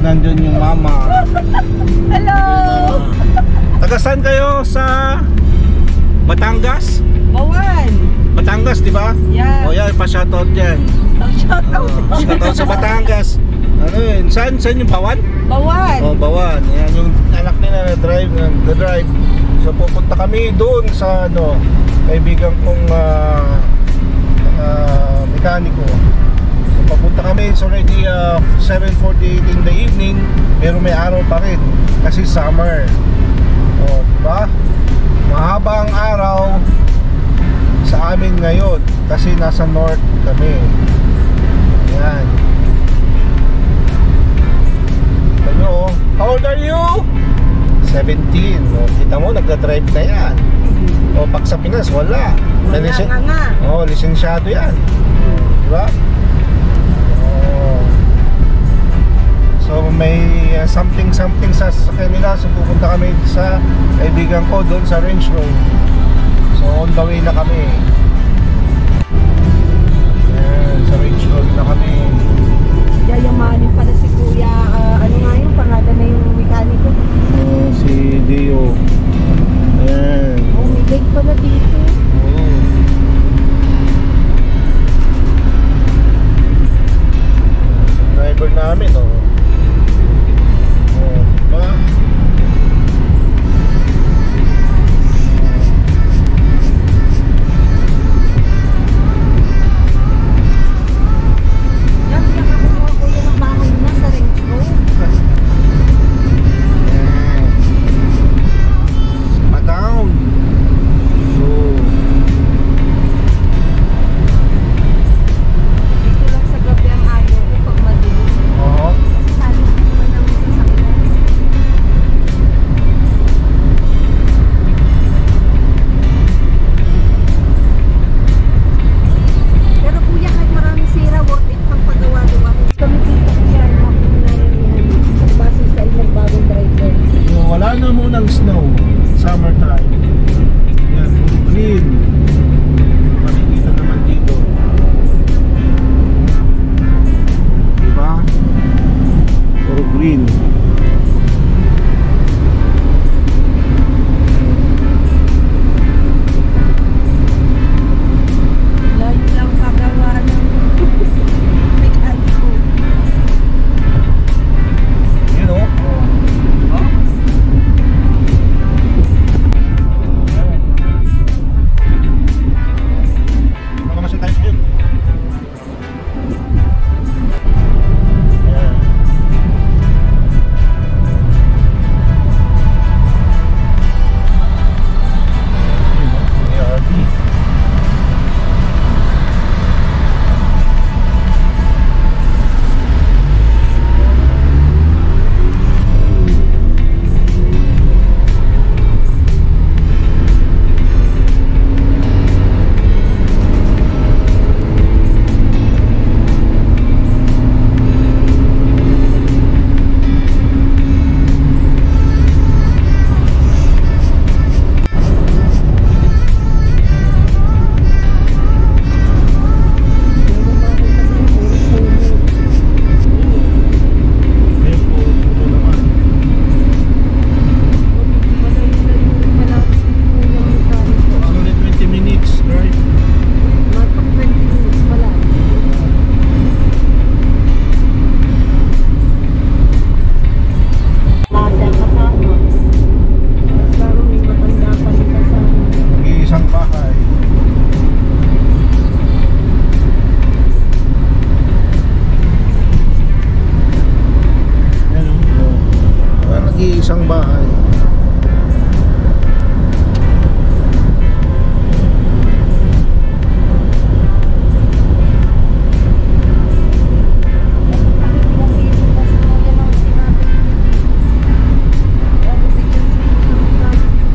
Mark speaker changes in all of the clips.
Speaker 1: nandun yung mama.
Speaker 2: Hello!
Speaker 1: Taga saan kayo sa Batangas?
Speaker 2: Bawan!
Speaker 1: Batangas, di ba?
Speaker 2: Yeah.
Speaker 1: O yan, pa-shoutout dyan.
Speaker 2: Shoutout!
Speaker 1: Shoutout sa Batangas. Ano yun? Saan yung Bawan?
Speaker 2: Bawan!
Speaker 1: O, Bawan. Yan yung anak nila na drive. So pupunta kami doon sa kaibigan kong mekaniko. So papunta kami. It's already 7:48 in the evening, pero may araw pa rin kasi summer. O, diba? Mahaba ang araw sa amin ngayon kasi nasa north kami. Yan. Kita nyo, how old are you? 17. O, kita mo, nagda-drive na yan. O, pag sa Pinas, wala.
Speaker 2: Wala nga.
Speaker 1: O, lisensyado yan. Diba? So may something sa kanila. So pupunta kami sa kaibigan ko doon sa Range Road. So on the way na kami. Yan, sa Range Road na kami.
Speaker 2: Yayamanin pala si Kuya. Ano nga yung pangalan na yung mekaniko?
Speaker 1: Si Dio. Ayan.
Speaker 2: Oh, may leg pala dito.
Speaker 1: Driver namin, diba?
Speaker 2: Yan, pinakakuha ko yung bahay na sa Range Road.
Speaker 1: Pa-down. So
Speaker 2: Dito lang sa gabi ang ayaw ko pag madilim.
Speaker 1: oo.
Speaker 2: Kasi sabi ko naman ng sasakyan. Pero kuya, kahit maraming sira, worth it pang pagawa-gawa. Kami dito kuya, base sa ilang bagong driver.
Speaker 1: So, wala na munang snow. Summertime. Yan, green. Makikita naman dito. Diba? Puro green.
Speaker 2: Layo lang pagawa ng mekaniko.
Speaker 1: You know? Oh. Makamasya tayo dyan. Ayan. ARB. Ayan po, puto naman. It's only 20 minutes drive. Mag-iisang bahay. Nag-iisang bahay.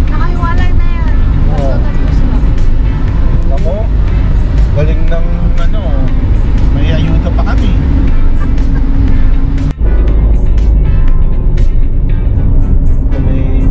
Speaker 2: Nakaiwalay na yan.
Speaker 1: Oo. Ako, galing ng may ayuda pa kami. Ito may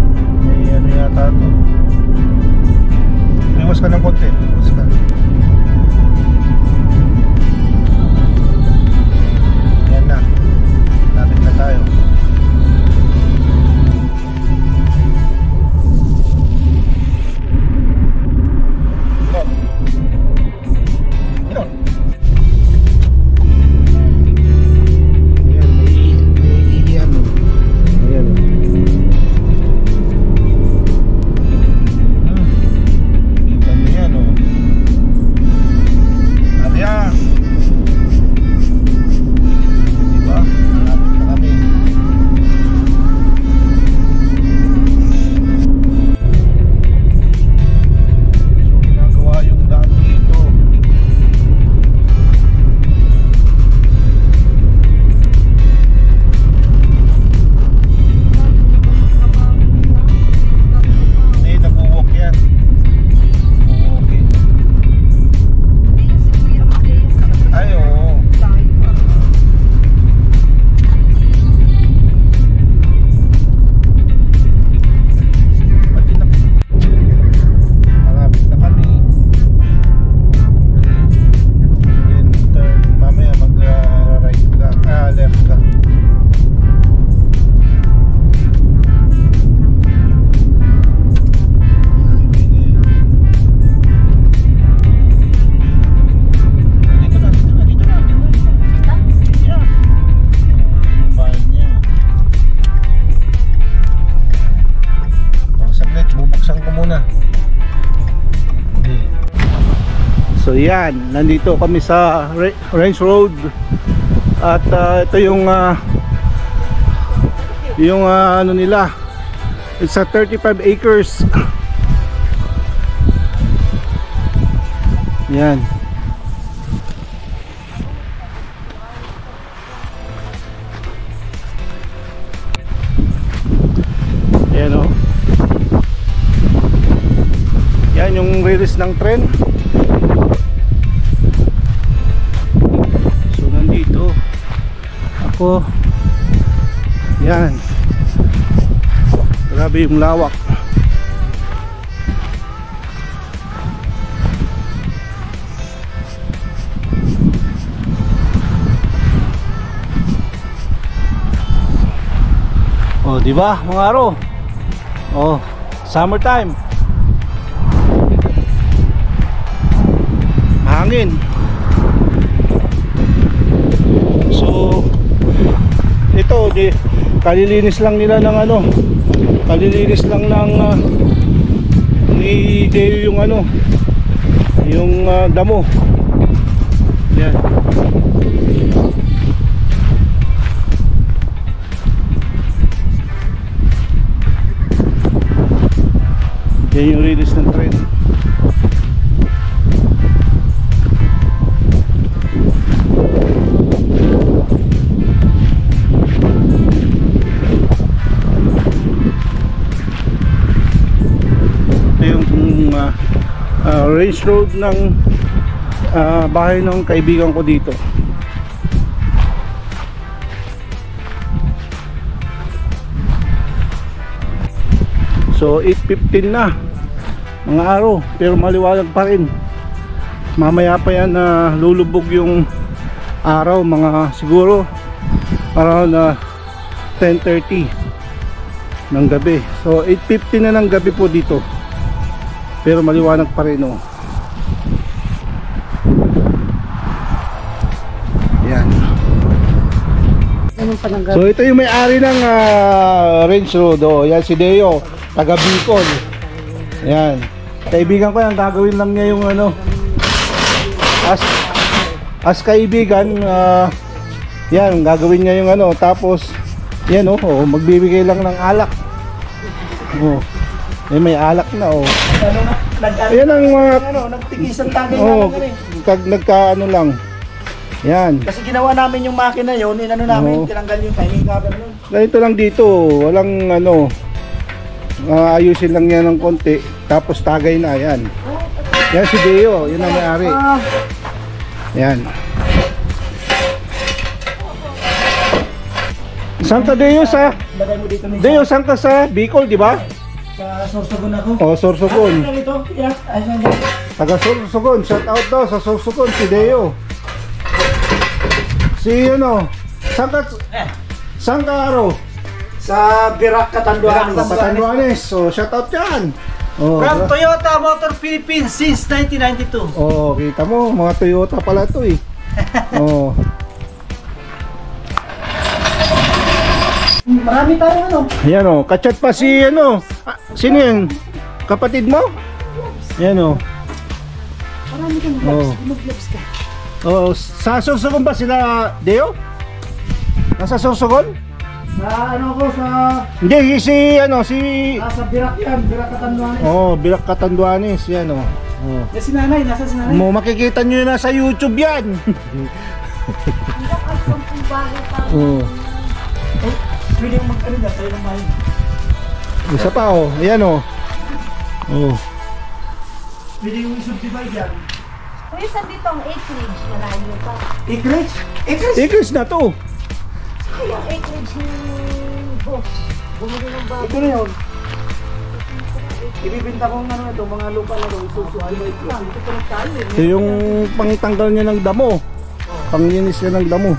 Speaker 1: So yan, nandito kami sa Range Road. At ito yung ano nila. It's a 35 acres. Yan. Ayan o. Yan yung release ng tren. So nandito ako. Yan. Grabe yung lawak. Oh, di ba mga aro? Oh, summertime. Hangin. So ito kalilinis lang nila ng ano. Kalilinis lang ng ni Deo yung ano, yung damo. Yan. Yan yung release ng tren. Ito yung range road ng bahay ng kaibigan ko dito. So 8:15 na mga araw, pero maliwanag pa rin. Mamaya pa yan na lulubog yung araw, mga siguro around 10:30 ng gabi. So 8:50 na ng gabi po dito, pero maliwanag pa rin oh. Yan. So ito yung may-ari ng Range Road oh. Yan si Deo, taga Bicol. Yan. Kaibigan ko yan, gagawin lang niya yung ano. As kaibigan, yan, gagawin niya yung ano. Tapos, yan oh, magbibigay lang ng alak. Oh. May alak na oh. Yan ang mga
Speaker 3: nagtikisan tagay
Speaker 1: oh,
Speaker 3: namin
Speaker 1: nagka-ano lang. Yan.
Speaker 3: Kasi ginawa namin yung makina yun, inano namin, tinanggal yung timing cover nun.
Speaker 1: Ganito lang dito, walang ano, ayusin lang yan ng konti, tapos tagay na, yan. Yan si Deo, yun ang may-ari. Yan. Saan ka Deo sa?
Speaker 3: Lagay mo dito
Speaker 1: Deo, saan ka sa Bicol, di ba?
Speaker 3: sa Sorsogon ako.
Speaker 1: Oh, Sorsogon.
Speaker 3: Ano dito? Yeah, ayun.
Speaker 1: Taga Sorsogon, shout out daw sa Sorsogon si Deo. Si ano, saan ka araw?
Speaker 3: Sa Birak, Catanduanes.
Speaker 1: Catanduanes, so shout out yan. Oh,
Speaker 3: From Toyota Motor Philippines since 1992.
Speaker 1: oh, kita mo, mga Toyota pala to eh. Oh.
Speaker 3: Marami tayong ano.
Speaker 1: Ayan oh, kachat pa si ano. Sino yan? Kapatid mo? Ayan oh.
Speaker 2: Marami kang mag-gloves ka.
Speaker 1: Oh, sa Sorsogon ba sila, Deo? Nasa Sorsogon?
Speaker 3: Sa ano ko, sa
Speaker 1: Hindi, si ano, si
Speaker 3: sa Birak yan, Birak Catanduanes.
Speaker 1: oh, Birak Catanduanes, yan oh. Oh.
Speaker 3: Yes, si nanay, nasa si nanay.
Speaker 1: Mo makikita niyo na sa YouTube yan.
Speaker 2: Hanggang ay 10 bago pa.
Speaker 1: Oh.
Speaker 3: Pwede yung mag-ano na, tayo ng mahal.
Speaker 1: Isa pa oh, ayan oh. Oh.
Speaker 3: Pwede yung subdivide yan.
Speaker 2: Kuya, sa ditong acreage, malayo pa.
Speaker 3: Acreage? Acreage?
Speaker 1: Ikris na to.
Speaker 2: Kaya acreage ni boss. Bumili ng bago.
Speaker 3: Ito na yun. Ibibinta ko ng ano ito, mga lupa na ito, subdivide ko. Ito pa ng tayo eh.
Speaker 1: Ito yung pangtanggal niya ng damo. Panglinis niya ng damo.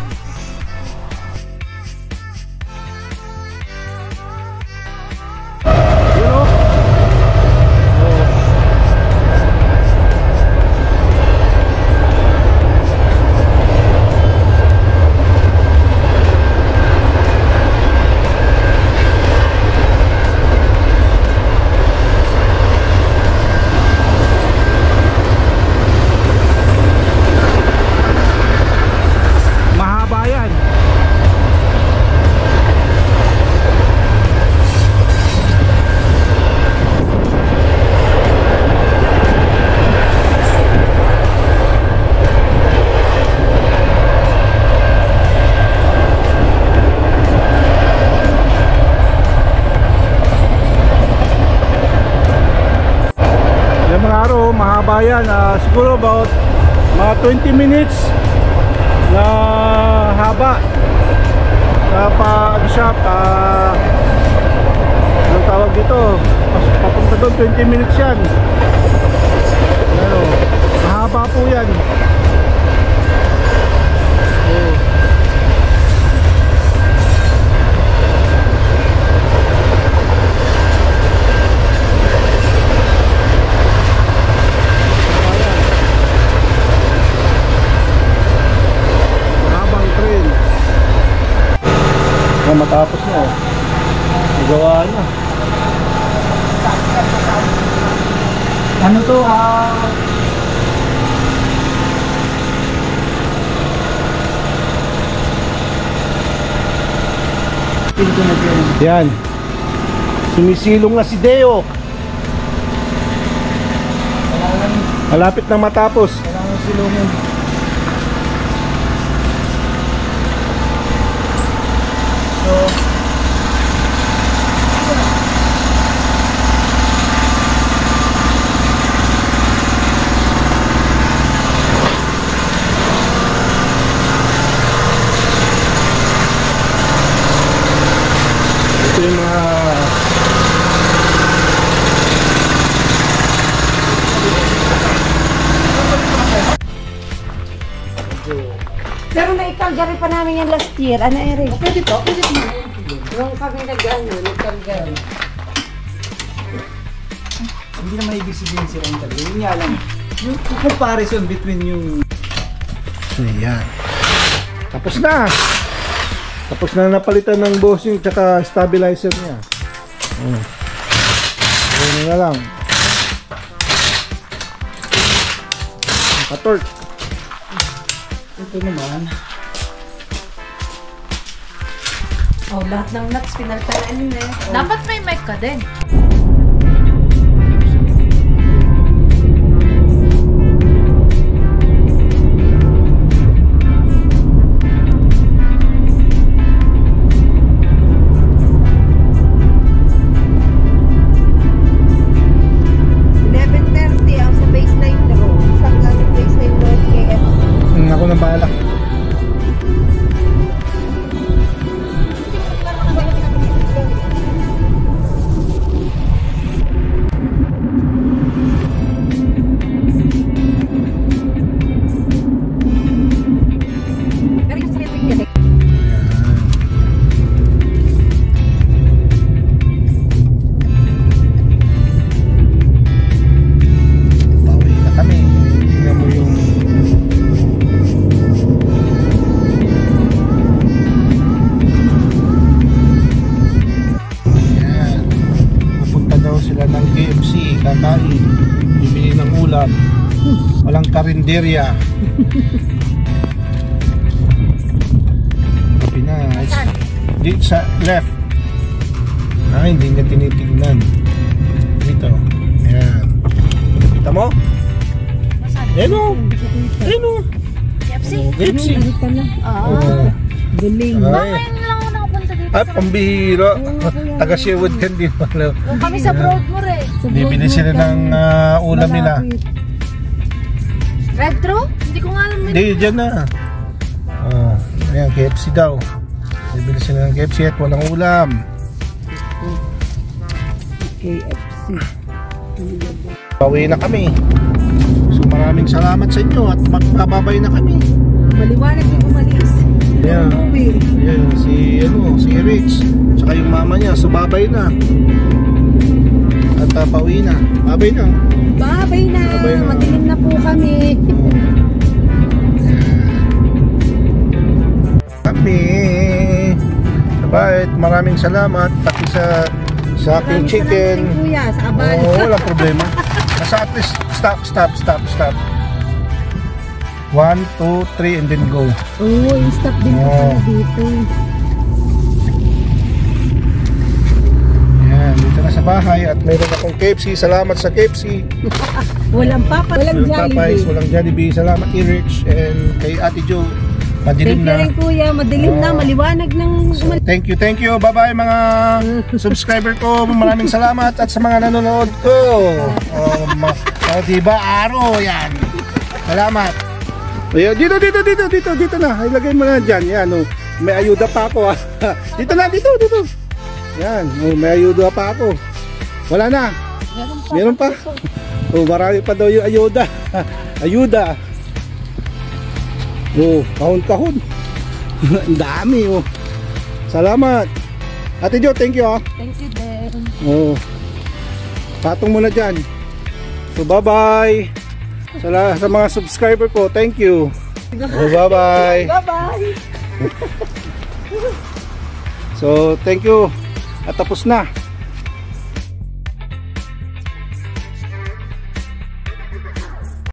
Speaker 1: kababayan, siguro about mga 20 minutes na haba. Ano siya, anong tawag dito? Papunta doon, 20 minutes yan. Ano, mahaba po yan. Matapos na nagawa na.
Speaker 3: Ano to? Pinto na dyan.
Speaker 1: Yan. Sumisilong na si Deo. Malapit na matapos.
Speaker 3: Kailangan silungin.
Speaker 1: Ito yung mga
Speaker 2: Pero naikalgari pa namin yung last year. Ano, Eric?
Speaker 3: Pwede to? Pwede to.
Speaker 2: Yung kami nagkalgari.
Speaker 3: Hindi naman ibig sabihin si Rental. Yun nga lang. Yung comparison between yung...
Speaker 1: Ayan. Tapos na. Tapos na napalitan ng bushing tsaka stabilizer niya. Ano na lang. Nakatorque.
Speaker 3: Ito naman.
Speaker 2: Oh, lahat ng nuts pinaltaran nila.
Speaker 4: Dapat may mic ka din.
Speaker 1: Ako nang bahala. Kakain, bibili ng ulam, walang karinderya. Kapi na. Dito sa left. Hindi niya tinitignan. Dito. Ayan. Kita mo? Ayan o. Ayan o.
Speaker 4: KFC?
Speaker 1: KFC.
Speaker 2: Galing.
Speaker 4: Ngayon lang ako nakapunta dito.
Speaker 1: Ay, pambihira. Taga Sherwood ka din.
Speaker 4: Kami sa Broadmoor eh.
Speaker 1: Bibili sila ng ulam nila.
Speaker 4: Retro? Hindi ko nga alam.
Speaker 1: Hindi, dyan na. Ayan, KFC daw. Bibili sila ng KFC at walang ulam.
Speaker 2: KFC.
Speaker 1: Pauwi na kami. So maraming salamat sa inyo at magbababay na kami.
Speaker 2: Maliwanag yung umalis.
Speaker 1: Yeah. Yeah, si Rich, tsaka yung mama niya, so babay na. At pauwi na. Babay na.
Speaker 2: Babay na. Madilim na po kami.
Speaker 1: Kami. Bye. Maraming salamat pati sa aking chicken.
Speaker 2: Kuya, sa abal.
Speaker 1: Walang problema. Basta at least stop. 1, 2, 3 and then go.
Speaker 2: Yung stop din po dito.
Speaker 1: Ayan, dito na sa bahay at meron akong KFC. Salamat sa KFC.
Speaker 2: Walang Jollibee.
Speaker 1: Walang Jollibee. Salamat kay Rich and kay Ate Jo. Madilim
Speaker 2: Thank you
Speaker 1: na.
Speaker 2: rin kuya, madilim na,
Speaker 1: Oo.
Speaker 2: maliwanag ng
Speaker 1: Thank you. Bye-bye mga subscriber ko. Maraming salamat at sa mga nanonood ko. Diba, araw yan. Salamat. Ayan, dito na. Ilagay mo na dyan. Yan, oh. May ayuda pa ako. Dito. Yan, oh, may ayuda pa ako. Wala na. Meron pa. Oh, marami pa daw yung ayuda. Ayuda. Oh, kahon-kahon. Ang dami, oh. Salamat. Ate Jo, thank you, ah.
Speaker 2: Thank you din.
Speaker 1: Oh. Patong muna dyan. So, bye-bye. Sa mga subscriber ko, thank you. Oh, bye-bye.
Speaker 2: Bye-bye.
Speaker 1: So, thank you. At tapos na.